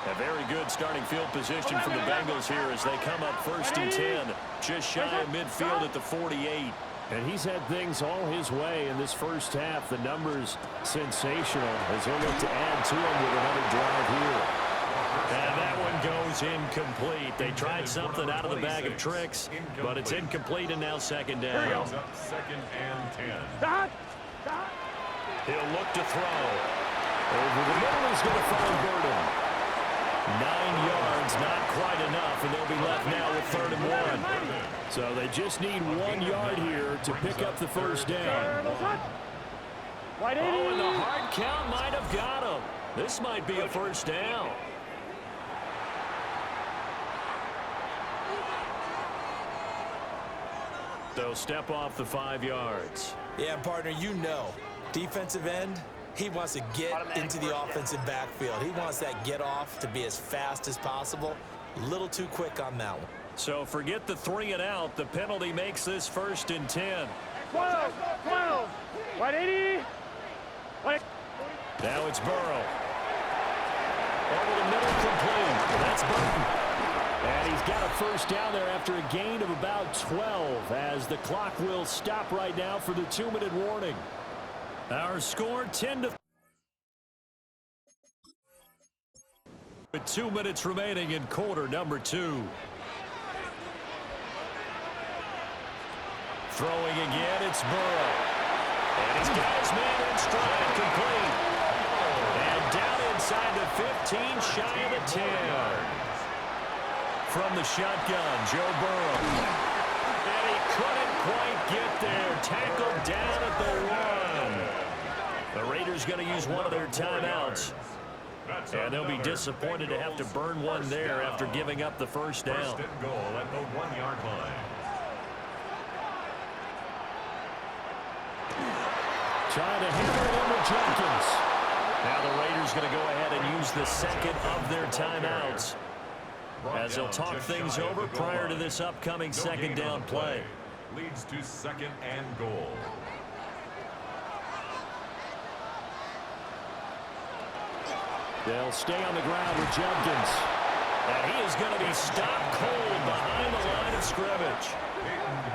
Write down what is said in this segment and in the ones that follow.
A very good starting field position for the Bengals here as they come up 1st and 10, just shy of midfield at the 48. And he's had things all his way in this first half. The numbers sensational as he'll look to add to him with another drive here. And that one goes incomplete. They tried something out of the bag of tricks, but it's incomplete and now 2nd down. 2nd and 10. He'll look to throw. Over the middle is going to find Burden. 9 yards, not quite enough, and they'll be left now with 3rd and 1. So they just need 1 yard here to pick up the first down. Oh, and the hard count might have got him. This might be a first down. They'll step off the 5 yards. Yeah, partner, you know, defensive end, he wants to get into the offensive backfield. He wants that get off to be as fast as possible. A little too quick on that one. So forget the 3 and out. The penalty makes this 1st and 10. 12, 180. Now it's Burrow. Over the middle, complete. That's Burton. And he's got a first down there after a gain of about 12 as the clock will stop right now for the 2-minute warning. Our score 10-3. With 2 minutes remaining in quarter number 2. Throwing again, it's Burrow. And he's got his man in stride, complete. And down inside the 15, shy of the 10. From the shotgun, Joe Burrow. And he couldn't quite get there. Tackled down at the 1. The Raiders going to use one of their timeouts. And they'll be disappointed to have to burn one there after giving up the first down. 1st and goal at the 1-yard line. Trying to hammer it in with Jenkins. Now the Raiders going to go ahead and use the 2nd of their timeouts as they'll talk things over prior to this upcoming 2nd down play. Leads to 2nd and goal. They'll stay on the ground with Jenkins. And he is going to be stopped cold behind the line of scrimmage.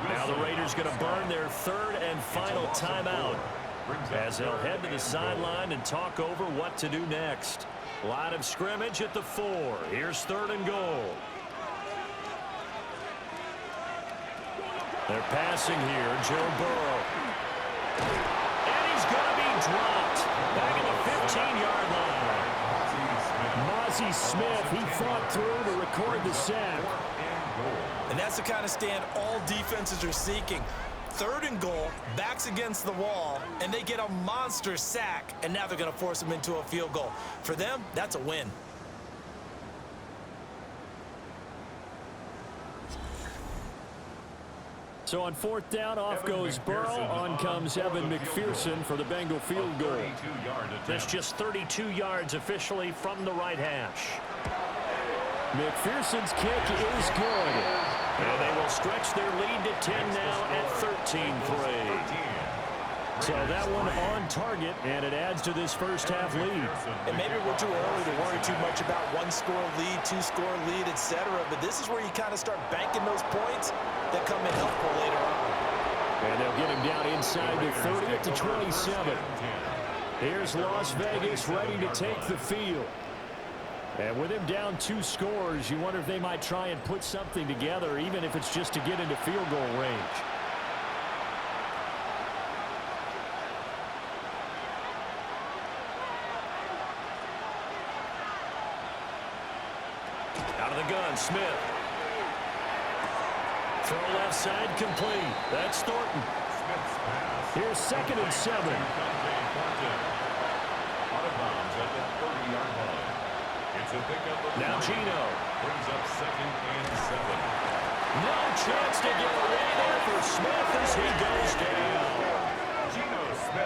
Now the Raiders going to burn their 3rd and final timeout as they'll head to the sideline and talk over what to do next. Line of scrimmage at the 4. Here's 3rd and goal. They're passing here, Joe Burrow. And he's going to be dropped back at the 15-yard line. Mozzie Smith, he fought through to record the sack. And that's the kind of stand all defenses are seeking. 3rd and goal, backs against the wall, and they get a monster sack, and now they're going to force them into a field goal. For them, that's a win. So on 4th down, off goes Burrow. On comes Evan McPherson for the Bengal field goal. That's just 32 yards officially from the right hash. McPherson's kick is good. And they will stretch their lead to 10 now at 13-3. So that one on target, and it adds to this first half lead. And maybe we're too early to worry too much about 1-score lead, 2-score lead, etc. But this is where you kind of start banking those points that come in helpful later on. And they'll get him down inside the 30 at the 27. Here's Las Vegas ready to take the field. And with him down 2 scores, you wonder if they might try and put something together, even if it's just to get into field goal range. Out of the gun, Smith. Throw left side, complete. That's Thornton. Here's 2nd and 7. Out of bounds at the 30-yard line. It's a pickup of Now Gino. Brings up 2nd and 7. No chance to get away there for Smith as he goes down.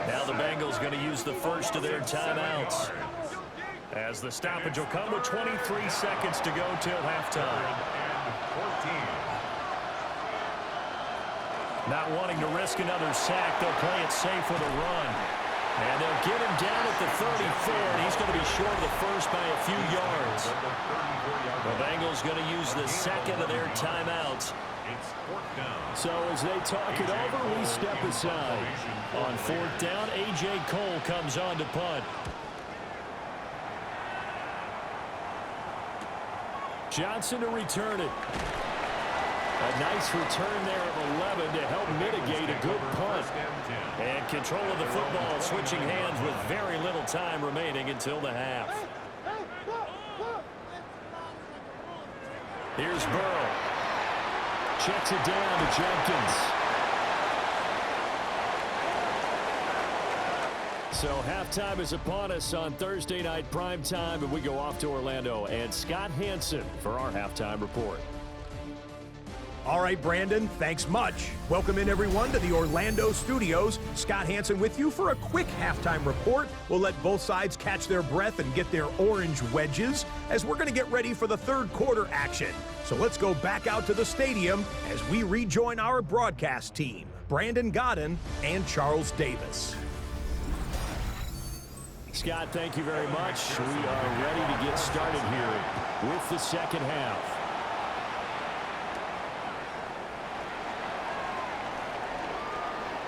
Now the Bengals going to use the first of their timeouts, as the stoppage will come with 23 seconds to go till halftime. Not wanting to risk another sack, they'll play it safe with a run. And they'll get him down at the 34, and he's going to be short of the first by a few yards. The Bengals going to use the second of their timeouts. So as they talk it over, we step aside. On fourth down, A.J. Cole comes on to punt. Johnson to return it. A nice return there of 11 to help mitigate a good punt. And control of the football switching hands with very little time remaining until the half. Here's Burrow. Checks it down to Jenkins. So halftime is upon us on Thursday night primetime, and we go off to Orlando. And Scott Hansen for our halftime report. All right, Brandon, thanks much. Welcome in, everyone, to the Orlando studios. Scott Hansen with you for a quick halftime report. We'll let both sides catch their breath and get their orange wedges as we're going to get ready for the third quarter action. So let's go back out to the stadium as we rejoin our broadcast team, Brandon Godden and Charles Davis. Scott, thank you very much. We are ready to get started here with the second half.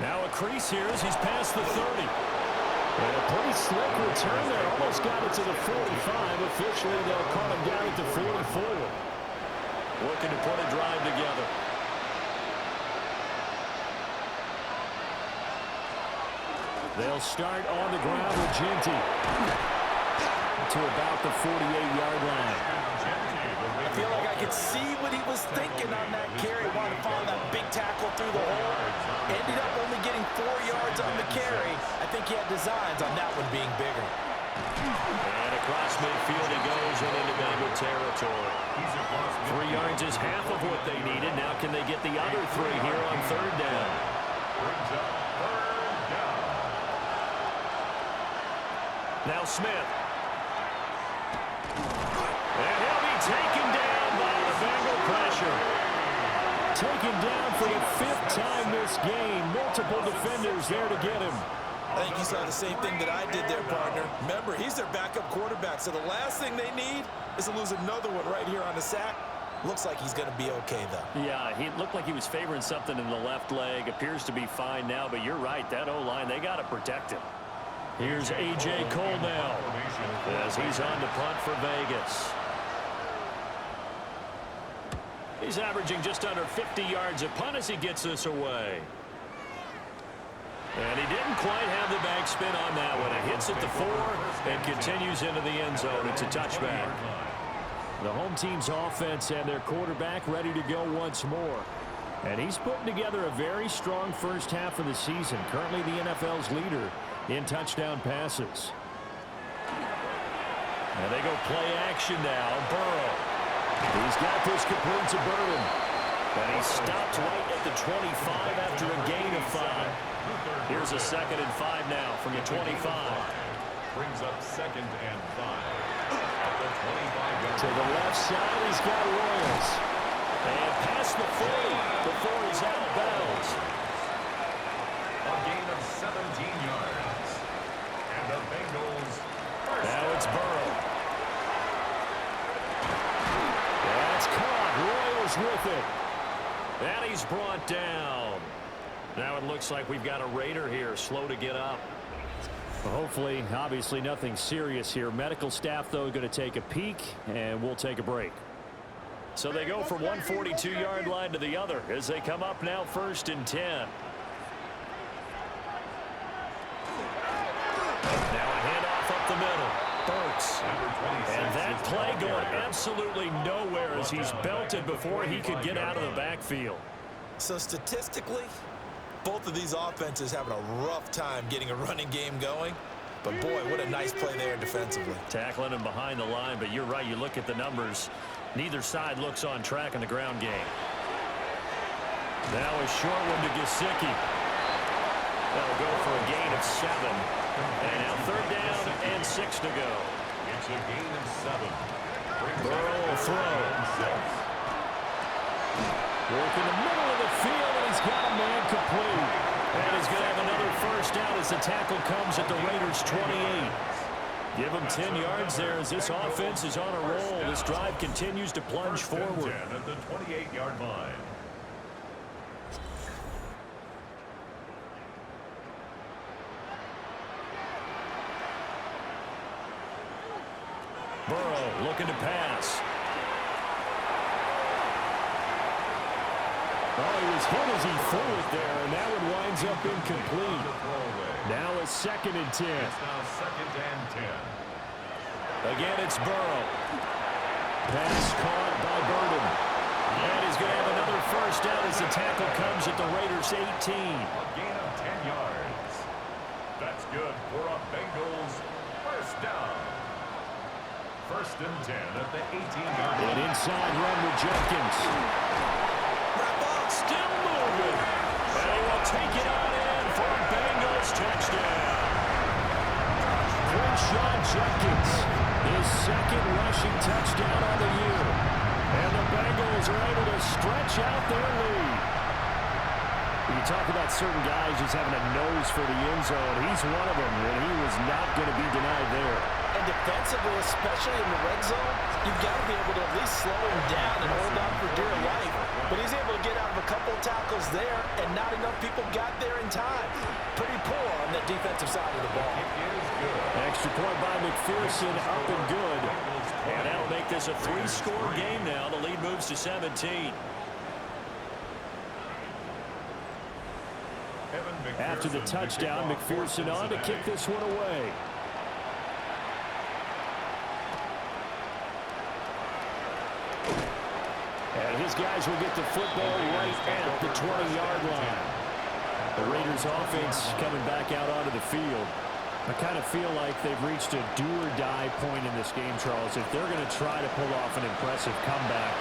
Now a crease here as he's past the 30. And a pretty slick return there. Almost got it to the 45. Officially, they'll call him down at the 44. Looking to put a drive together. They'll start on the ground with Ginty to about the 48-yard line. I feel like I could see what he was thinking on that carry. Wanted to find that big tackle through the hole. Ended up only getting 4 yards on the carry. I think he had designs on that one being bigger. And across midfield he goes and into Bengal territory. 3 yards is half of what they needed. Now can they get the other 3 here on third down? Now Smith. And he'll be taken down by the Bengal pressure. Taken down for the 5th time this game. Multiple defenders there to get him. I think you saw the same thing that I did there, partner. Remember, he's their backup quarterback, so the last thing they need is to lose another one right here on the sack. Looks like he's going to be okay, though. Yeah, he looked like he was favoring something in the left leg. Appears to be fine now, but you're right. That O-line, they got to protect him. Here's A.J. Cole now as he's on to punt for Vegas. He's averaging just under 50 yards a punt as he gets this away. And he didn't quite have the backspin on that one. It hits at the 4 and continues into the end zone. It's a touchback. The home team's offense and their quarterback ready to go once more. And he's putting together a very strong first half of the season. Currently the NFL's leader in touchdown passes. And they go play action now. Burrow. He's got this complete to Burden. And he stopped right at the 25 after a gain of 5. Here's a 2nd and 5 now from the 25. Brings up 2nd and 5. At the 25. To the left side, he's got Royals. And past the 40 before he's out of bounds. A gain of 17 yards. And the Bengals first. Now it's Burrow. That's caught. Royals with it. And he's brought down. Now it looks like we've got a Raider here, slow to get up. Hopefully, obviously nothing serious here. Medical staff, though, going to take a peek, and we'll take a break. So they go from one 42-yard line to the other as they come up now 1st and 10. Now a handoff up the middle. Burks. And that play going absolutely nowhere as he's belted before he could get out of the backfield. So statistically, both of these offenses having a rough time getting a running game going. But boy, what a nice play there defensively. Tackling him behind the line, but you're right. You look at the numbers. Neither side looks on track in the ground game. Now a short one to Gesicki. That'll go for a gain of 7. And now 3rd down and 6 to go. It's a gain of 7. Burrow will throw. Work in the middle of the field, and he's got a man complete. And he's going to have another first down as the tackle comes at the Raiders' 28. Give him 10 yards there as this offense is on a roll. This drive continues to plunge forward. At the 28-yard line. Burrow looking to pass. Oh, he was hit as he threw it there, and that one winds up incomplete. Now a 2nd and 10. It's now 2nd and 10. Again, it's Burrow. Pass caught by Burden. And he's going to have another first down as the tackle comes at the Raiders' 18. A gain of 10 yards. That's good for a Bengals first down. 1st and 10 at the 18-yard line. An inside run with Jenkins. Still moving. And he will take it on in for a Bengals touchdown. Crenshaw Jenkins, his 2nd rushing touchdown on the year. And the Bengals are able to stretch out their lead. You talk about certain guys just having a nose for the end zone. He's one of them, and he was not going to be denied there. And defensively, especially in the red zone, you've got to be able to at least slow him down and hold on for dear life. But he's able to get out of a couple of tackles there, and not enough people got there in time. Pretty poor on the defensive side of the ball. Extra point by McPherson, up and good. And that'll make this a 3-score game now. The lead moves to 17. After the touchdown, McPherson on to kick this one away. And his guys will get the football right at the 20-yard line. The Raiders offense coming back out onto the field. I kind of feel like they've reached a do-or-die point in this game, Charles. If they're going to try to pull off an impressive comeback,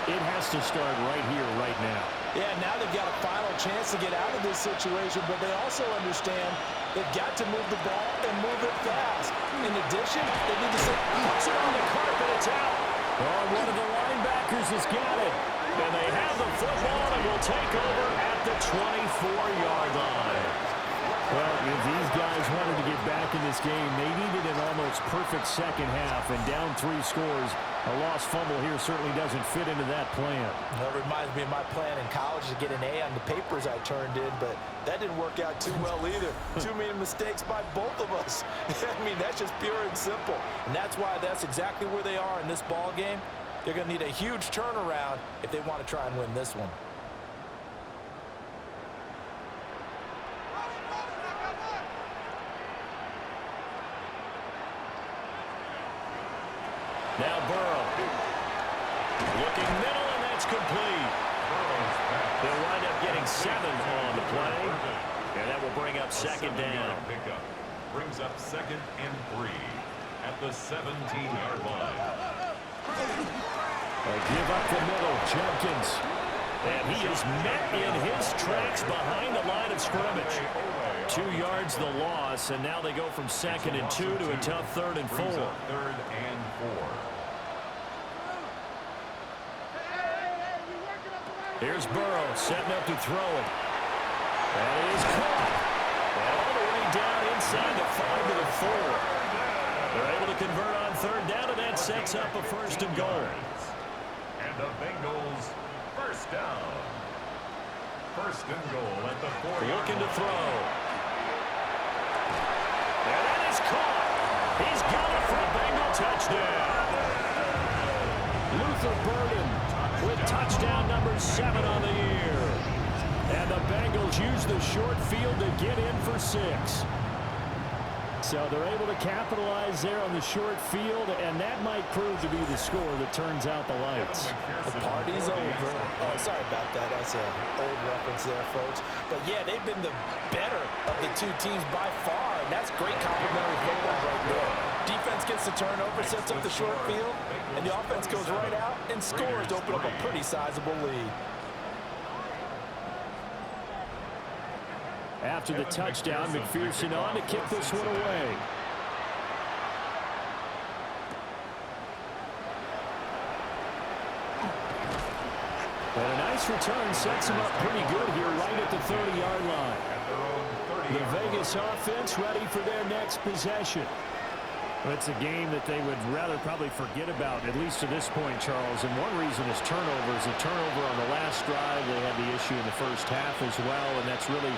it has to start right here, right now. Yeah, now they've got a final chance to get out of this situation, but they also understand they've got to move the ball and move it fast. In addition, they need to push it on the carpet. It's out. Oh, one of the linebackers has got it. And they have the football and will take over at the 24-yard line. Well, if these guys wanted to get back in this game, they needed an almost perfect second half, and down 3 scores. A lost fumble here certainly doesn't fit into that plan. That reminds me of my plan in college to get an A on the papers I turned in, but that didn't work out too well either. Too many mistakes by both of us. I mean, that's just pure and simple. And that's why that's exactly where they are in this ball game. They're going to need a huge turnaround if they want to try and win this one. Now Burrow. Looking middle, and that's complete. They'll wind up getting 7 on the play. And that will bring up 2nd down. Brings up 2nd and 3 at the 17-yard line. They give up the middle, Jenkins. And he is met in his tracks behind the line of scrimmage. 2 yards the loss, and now they go from 2nd and 2 to a tough 3rd and 4. 3rd and 4. Here's Burrow setting up to throw it. That is caught. And all the way down inside the 5 to the 4. They're able to convert on 3rd down, and that sets up a 1st and goal. And the Bengals first down. 1st and goal at the 4. Looking to throw. And that is caught. He's got it for a Bengal touchdown. Luther Burden with touchdown number 7 on the year. And the Bengals use the short field to get in for 6. So they're able to capitalize there on the short field, and that might prove to be the score that turns out the lights. The party's over. Oh, sorry about that. That's an old reference there, folks. But, yeah, they've been the better of the 2 teams by far, and that's great complimentary football right there. Defense gets the turnover, sets up the short field, and the offense goes right out and scores to open up a pretty sizable lead. After the touchdown, McPherson on to kick this one away. And a nice return sets him up pretty good here right at the 30-yard line. The Vegas offense ready for their next possession. It's a game that they would rather probably forget about, at least to this point, Charles. And one reason is turnovers. A turnover on the last drive. They had the issue in the first half as well, and that's really,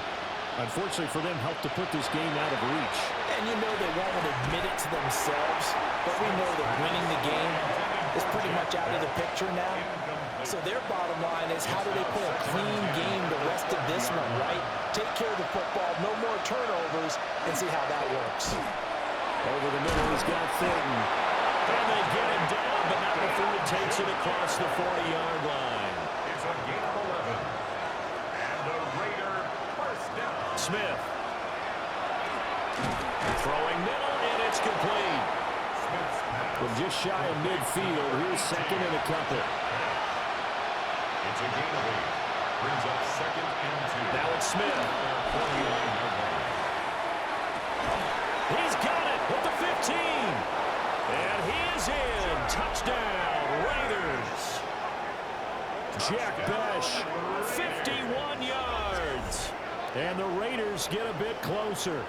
unfortunately for them, helped to put this game out of reach. And you know they won't admit it to themselves, but we know that winning the game is pretty much out of the picture now. So their bottom line is, how do they play a clean game the rest of this one, right? Take care of the football, no more turnovers, and see how that works. Over the middle, he's got Thornton. And they get him down, but not before he takes it across the 40-yard line. It's a gain of 11. And the Raider first down. Smith. Throwing middle, and it's complete. Smith's pass. From just shy of midfield, here's second and a couple. It's a gain of 8. Brings up second and 2. Now it's Smith. 49-yard line. He's got it with the 15. And he is in. Touchdown, Raiders. Jack Besh. 51 yards. And the Raiders get a bit closer.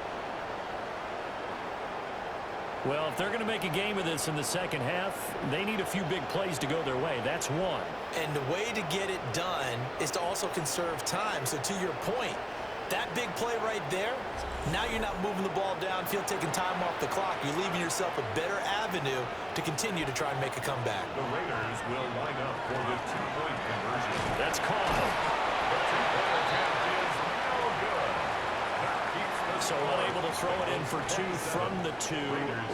Well, if they're going to make a game of this in the second half, they need a few big plays to go their way. That's one. And the way to get it done is to also conserve time. So to your point, that big play right there, now you're not moving the ball downfield, taking time off the clock. You're leaving yourself a better avenue to continue to try and make a comeback. The Raiders will line up for the two-point conversion. That's called. The two-point attempt is no good. That keeps the So unable to throw it in for two from the two.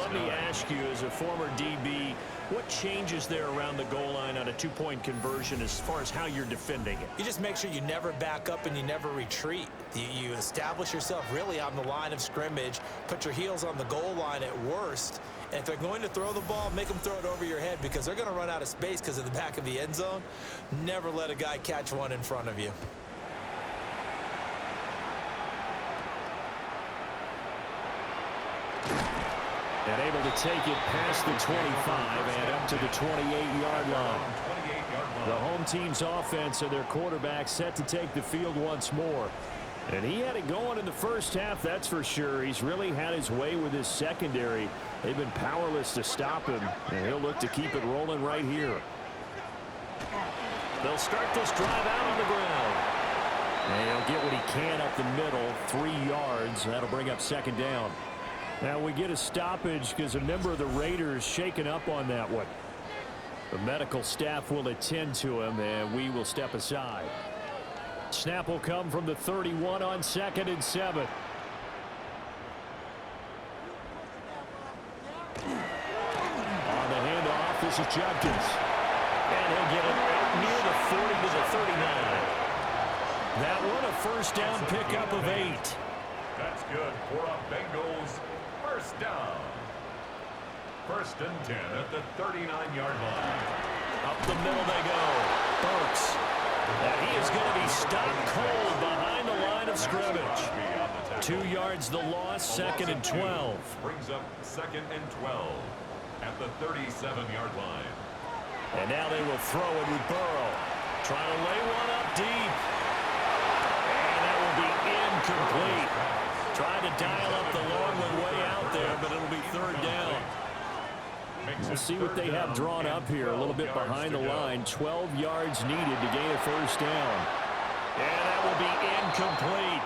Let me ask you, as a former DB, what changes there around the goal line on a two-point conversion as far as how you're defending it? You just make sure you never back up and you never retreat. You establish yourself really on the line of scrimmage, put your heels on the goal line at worst. And if they're going to throw the ball, make them throw it over your head, because they're going to run out of space because of the back of the end zone. Never let a guy catch one in front of you. And able to take it past the 25 and up to the 28-yard line. The home team's offense and their quarterback set to take the field once more. And he had it going in the first half, that's for sure. He's really had his way with his secondary. They've been powerless to stop him, and he'll look to keep it rolling right here. They'll start this drive out on the ground. And he'll get what he can up the middle, 3 yards. That'll bring up second down. Now we get a stoppage because a member of the Raiders shaken up on that one. The medical staff will attend to him, and we will step aside. Snap will come from the 31 on 2nd and 7. On the handoff, this is Judkins. And he'll get it right near the 40 to the 39. That one a first down pickup of 8. That's good for a Bengals first down. First and 10 at the 39-yard line. Up the middle they go. Burks. And he is going to be stopped cold behind the line of scrimmage. 2 yards the loss, 2nd and 12. Brings up 2nd and 12 at the 37-yard line. And now they will throw it with Burrow. Trying to lay one up deep. And that will be incomplete. Trying to dial up the long one way out there, but it'll be 3rd down. We'll see what they have drawn up here. A little bit behind the line. 12 yards needed to gain a first down. And that will be incomplete.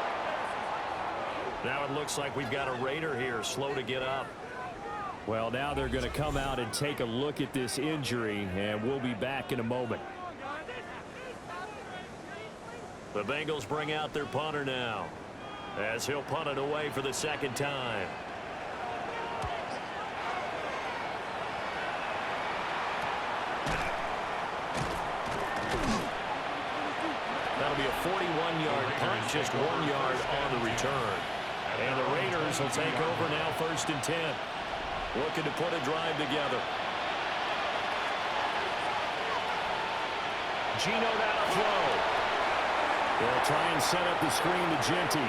Now it looks like we've got a Raider here, slow to get up. Well, now they're going to come out and take a look at this injury, and we'll be back in a moment. The Bengals bring out their punter now, as he'll punt it away for the 2nd time. That'll be a 41-yard punt, just 1 yard on the return. And the Raiders will take over now, 1st and 10. Looking to put a drive together. Gino down to throw. They'll try and set up the screen to Genty.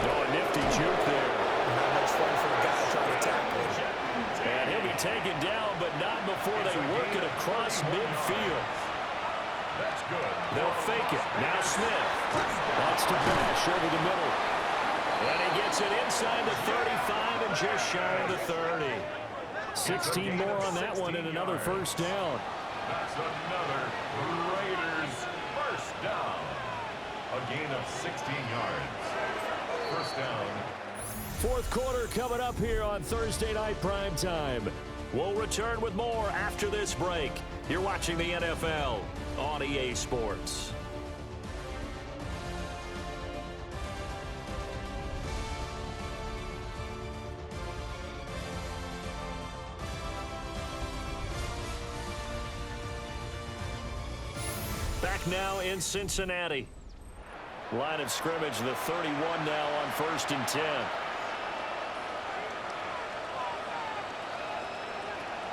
Oh, a nifty juke there. Not much fun for a guy trying to tackle him. And he'll be taken down, but not before they work it across midfield. That's good. They'll fake it. Now Smith. Wants to bash over the middle. And he gets it inside the 35 and just shy of the 30. 16 more on that one and another first down. That's another Raiders first down. A gain of 16 yards. First down. Fourth quarter coming up here on Thursday Night Primetime. We'll return with more after this break. You're watching the NFL on EA Sports. Back now in Cincinnati. Line of scrimmage, the 31 now on 1st and 10.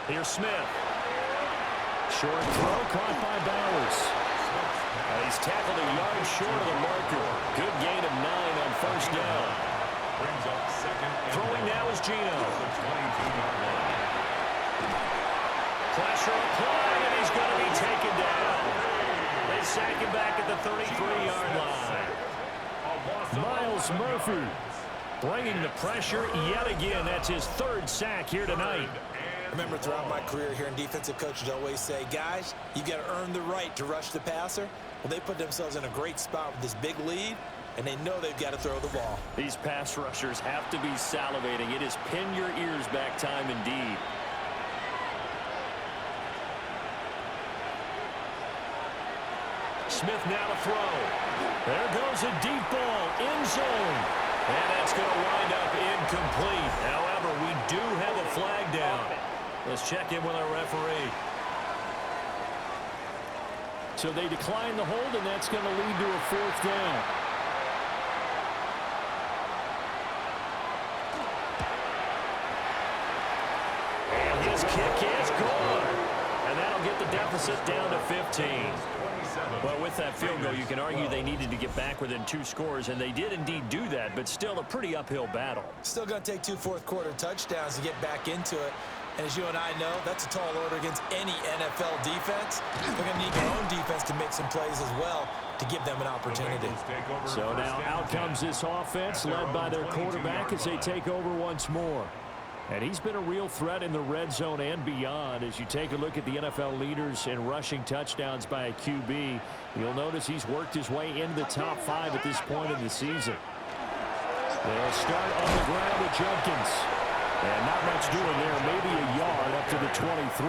Here's Smith. Short throw caught by Bowers. He's tackled a yard short of the marker. Good gain of 9 on first down. Brings up second. Throwing now is Gino. Pressure applied, and he's going to be taken down. They sack him back at the 33-yard line. Miles Murphy bringing the pressure yet again. That's his 3rd sack here tonight. Remember, throughout my career here in defensive coaches always say, guys, you got to earn the right to rush the passer. Well, they put themselves in a great spot with this big lead, and they know they've got to throw the ball. These pass rushers have to be salivating. It is pin your ears back time indeed. Smith now to throw. There goes a deep ball, end zone. And that's going to wind up incomplete. However, we do have a flag down. Let's check in with our referee. So they decline the hold, and that's going to lead to a 4th down. And his kick is gone. And that'll get the deficit down to 15. Well, with that field goal, you can argue they needed to get back within 2 scores, and they did indeed do that, but still a pretty uphill battle. Still going to take 2 fourth-quarter touchdowns to get back into it. And as you and I know, that's a tall order against any NFL defense. They're going to need their own defense to make some plays as well to give them an opportunity. So now out comes this offense led by their quarterback as they take over once more. And he's been a real threat in the red zone and beyond. As you take a look at the NFL leaders in rushing touchdowns by a QB, you'll notice he's worked his way into the top 5 at this point in the season. They'll start on the ground with Jenkins. And not much doing there, maybe a yard up to the 23.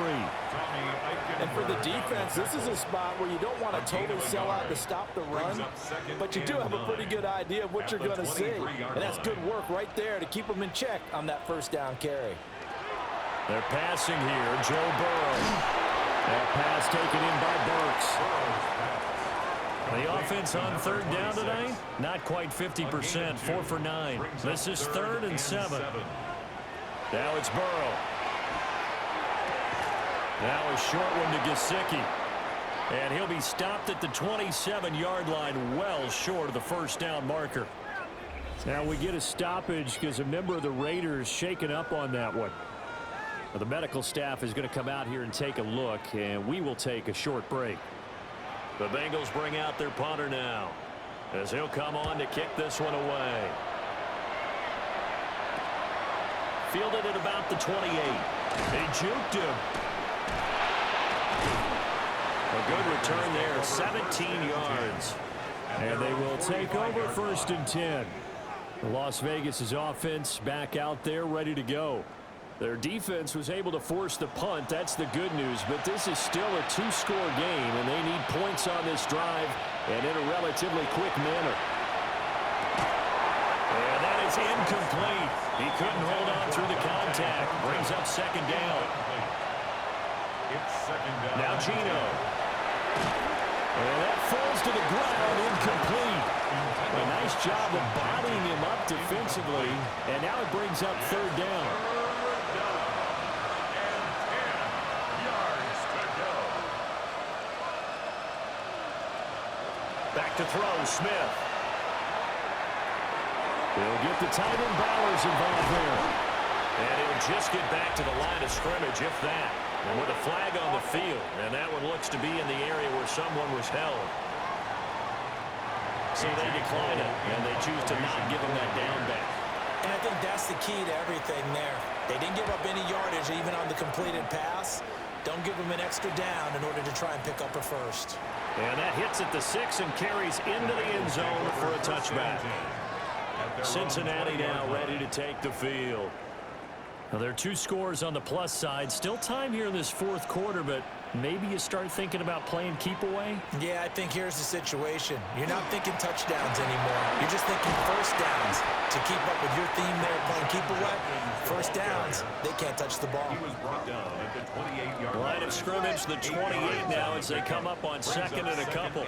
And for the defense, this is a spot where you don't want to totally sell out to stop the run, but you do have a pretty good idea of what you're going to see. And that's good work right there to keep them in check on that first down carry. They're passing here, Joe Burrow. That pass taken in by Burks. The offense on 3rd down tonight, not quite 50%, 4 for 9. This is 3rd and 7. Now it's Burrow. Now a short one to Gesicki. And he'll be stopped at the 27-yard line, well short of the first down marker. Now we get a stoppage because a member of the Raiders shaken up on that one. Well, the medical staff is going to come out here and take a look, and we will take a short break. The Bengals bring out their punter now as he'll come on to kick this one away. Fielded at about the 28. They juked him. A good return there, 17 yards. And they will take over 1st and 10. Las Vegas' offense back out there ready to go. Their defense was able to force the punt. That's the good news. But this is still a 2-score game, and they need points on this drive and in a relatively quick manner. And that is incomplete. He couldn't hold on through the contact. Brings up 2nd down. Now Gino. And that falls to the ground, incomplete. A nice job of bodying him up defensively. And now it brings up 3rd down. Back to throw, Smith. He'll get the tight end Bowers involved there. And he'll just get back to the line of scrimmage, if that. And with a flag on the field, and that one looks to be in the area where someone was held. So they decline it, and they choose to not give him that down back. And I think that's the key to everything there. They didn't give up any yardage even on the completed pass. Don't give them an extra down in order to try and pick up a first. And that hits at the 6 and carries into the end zone for a touchback. Cincinnati now ready to take the field. Now, there are 2 scores on the plus side. Still time here in this fourth quarter, but maybe you start thinking about playing keep away? Yeah, I think here's the situation. You're not thinking touchdowns anymore. You're just thinking first downs. To keep up with your theme there, playing keep away, first downs, they can't touch the ball. He was brought down at the 28-yard line. Line of scrimmage, the 28 now as they come up on second and a couple.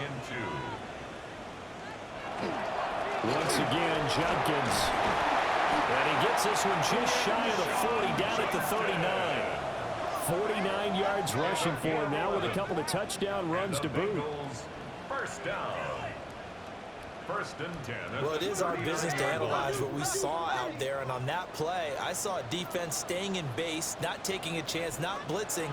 Once again, Jenkins. And he gets this one just shy of the 40, down at the 39. 49 yards rushing for him now with a couple of touchdown runs to boot. First down. First and 10. Well, it is our business to analyze what we saw out there, and on that play, I saw a defense staying in base, not taking a chance, not blitzing,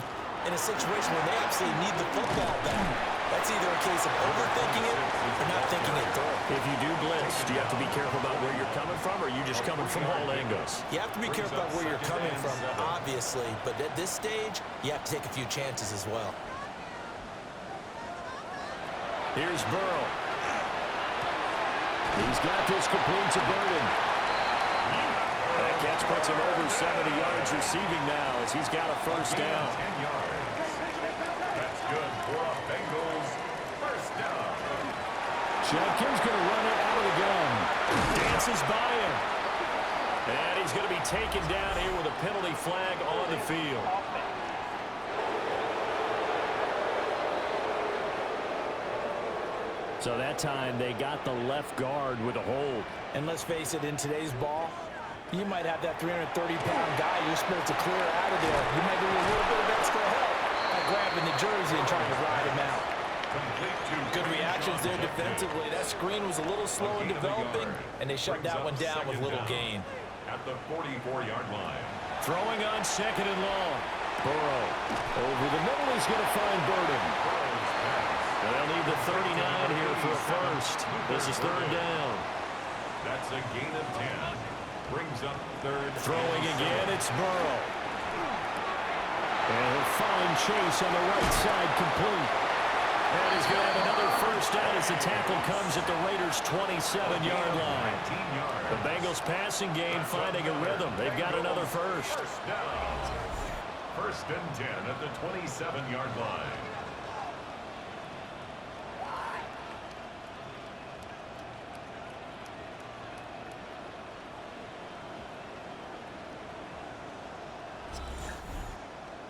in a situation where they absolutely need the football back. That's either a case of overthinking it or not thinking it through. If you do blitz, do you have to be careful about where you're coming from, or are you just coming from all angles? You have to be careful about where you're coming from, obviously, but at this stage, you have to take a few chances as well. Here's Burrow. He's got this complete to Burden. That catch puts him over 70 yards receiving now as he's got a first down. 10 yards. That's good for a Bengals first down. Jenkins going to run it out of the gun. Dances by him. And he's going to be taken down here with a penalty flag on the field. So that time they got the left guard with a hold. And let's face it, in today's ball, you might have that 330-pound guy you're supposed to clear out of there. You might need a little bit of extra help by grabbing the jersey and trying to ride him out. Good reactions there defensively. That screen was a little slow in developing, and they shut that one down with little gain. At the 44-yard line. Throwing on second and long. Burrow over the middle is going to find Burden. And they'll need the 39 here for a first. This is third down. That's a gain of 10. Brings up third. Throwing again, it's Burrow. And a fine chase on the right side complete. And he's going to have another first down as the tackle comes at the Raiders' 27-yard line. The Bengals passing game finding a rhythm. They've got another first. First down. First and 10 at the 27-yard line.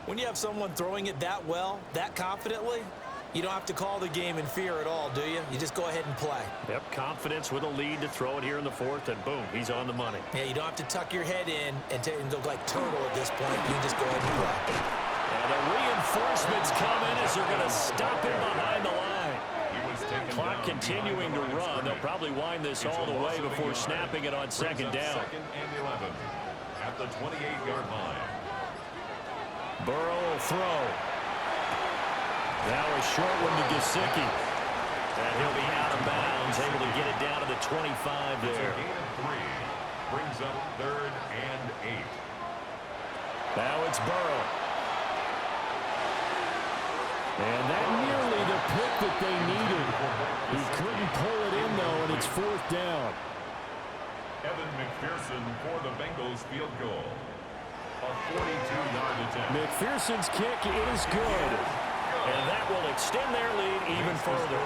When you have someone throwing it that well, that confidently, you don't have to call the game in fear at all, do you? You just go ahead and play. Yep, confidence with a lead to throw it here in the fourth, and boom, he's on the money. Yeah, you don't have to tuck your head in and go like turtle at this point. You can just go ahead and play. And the reinforcements come in as they're going to stop him behind the line. Clock continuing to run. They'll probably wind this all the way before snapping it on second down. Second and 11 at the 28-yard line. Burrow will throw. Now a short one to Gesicki. And he'll be out of bounds, able to get it down to the 25 It's there. a gain of 3. Brings up third and 8. Now it's Burrow. And that nearly the pick that they needed. He couldn't pull it in, though, and it's fourth down. Evan McPherson for the Bengals field goal. A 42-yard attempt. McPherson's kick is good. And that will extend their lead even further.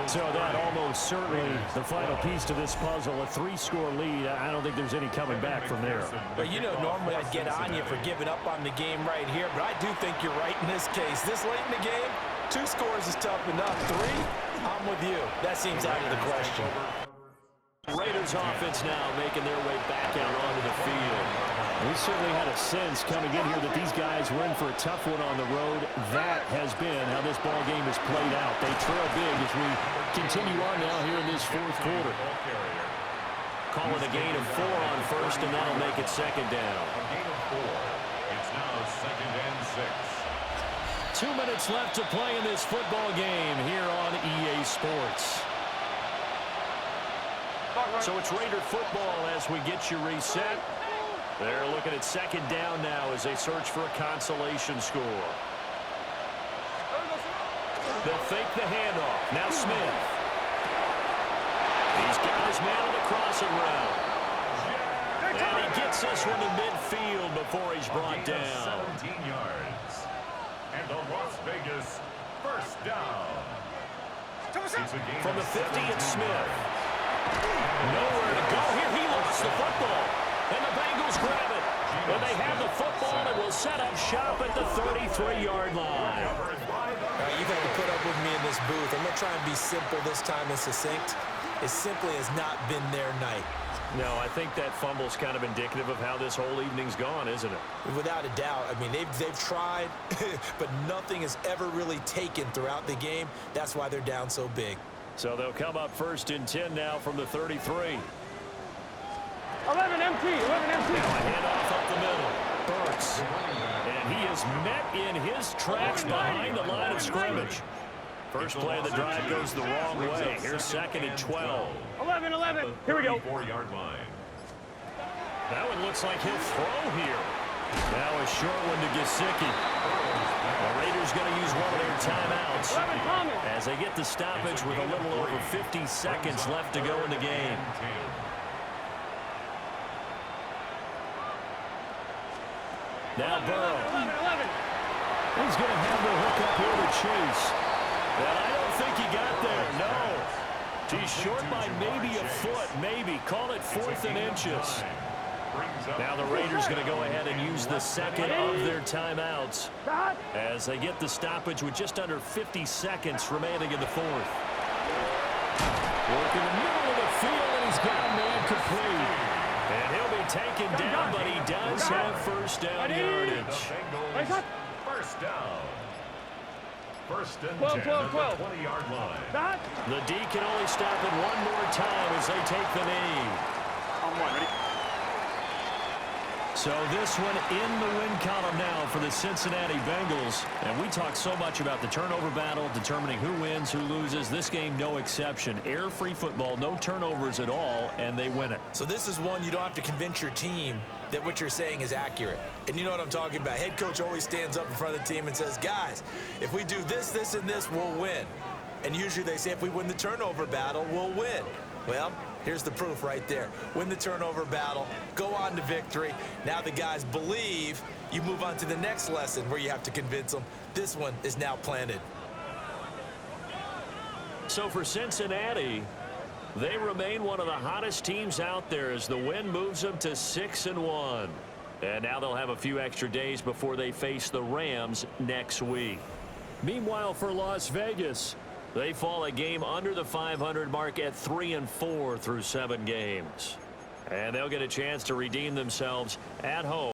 So that almost certainly the final piece to this puzzle, a 3-score lead. I don't think there's any coming back from there. But you know, normally I'd get on you for giving up on the game right here, but I do think you're right in this case. This late in the game, 2 scores is tough enough. 3, I'm with you. That seems out of the question. Raiders offense now making their way back out onto the field. We certainly had a sense coming in here that these guys were in for a tough one on the road. That has been how this ball game has played out. They trail big as we continue on now here in this fourth quarter. Calling a gain of 4 on first, and that'll make it second down. A gain of 4. It's now second and 6. 2 minutes left to play in this football game here on EA Sports. So it's Raider football as we get you reset. They're looking at second down now as they search for a consolation score. They'll fake the handoff. Now Smith. He's got his man on the crossing route. And he gets this one to midfield before he's brought down. 17 yards. And the Las Vegas first down. From the 50, it's Smith. Nowhere to go here. He lost the football. And the Bengals grab it. And they have the football and will set up shop at the 33-yard line. You've had to put up with me in this booth. I'm going to try and be simple this time and succinct. It simply has not been their night. No, I think that fumble's kind of indicative of how this whole evening's gone, isn't it? Without a doubt. I mean, they've tried, but nothing has ever really taken throughout the game. That's why they're down so big. So they'll come up 1st and 10 now from the 33. 11 empty. 11 empty. Now a handoff up the middle. Burks. And he is met in his tracks behind the line of scrimmage. First play of the drive goes the wrong way. Here's 2nd and 12. 11, 11. Here we go. 4-yard line. That one looks like he'll throw here. Now a short one to Gesicki. The Raiders going to use one of their timeouts as they get the stoppage with a little over 50 seconds left to go in the game. Now Burrow. 11, 11. He's going to have the hook up here to Chase. And I don't think he got there. No. He's short by maybe a foot, maybe. Call it 4th and inches. Now the Raiders going to go ahead and use the second of their timeouts as they get the stoppage with just under 50 seconds remaining in the 4th. Work in the middle of the field, and he's got a man complete. And he'll be taken down, but he does have first down yardage. First down. 1st and 12, 10 12, at 12. the 20-yard line. The D can only stop it one more time as they take the knee. So this one in the win column now for the Cincinnati Bengals. And we talk so much about the turnover battle, determining who wins, who loses. This game, no exception. Air-free football, no turnovers at all, and they win it. So this is one you don't have to convince your team that what you're saying is accurate. And you know what I'm talking about. Head coach always stands up in front of the team and says, guys, if we do this, this, and this, we'll win. And usually they say if we win the turnover battle, we'll win. Well, here's the proof right there. Win the turnover battle, go on to victory. Now the guys believe. You move on to the next lesson where you have to convince them. This one is now planted. So for Cincinnati, they remain one of the hottest teams out there as the win moves them to 6-1. And now they'll have a few extra days before they face the Rams next week. Meanwhile, for Las Vegas, they fall a game under the 500 mark at 3-4 through 7 games. And they'll get a chance to redeem themselves at home.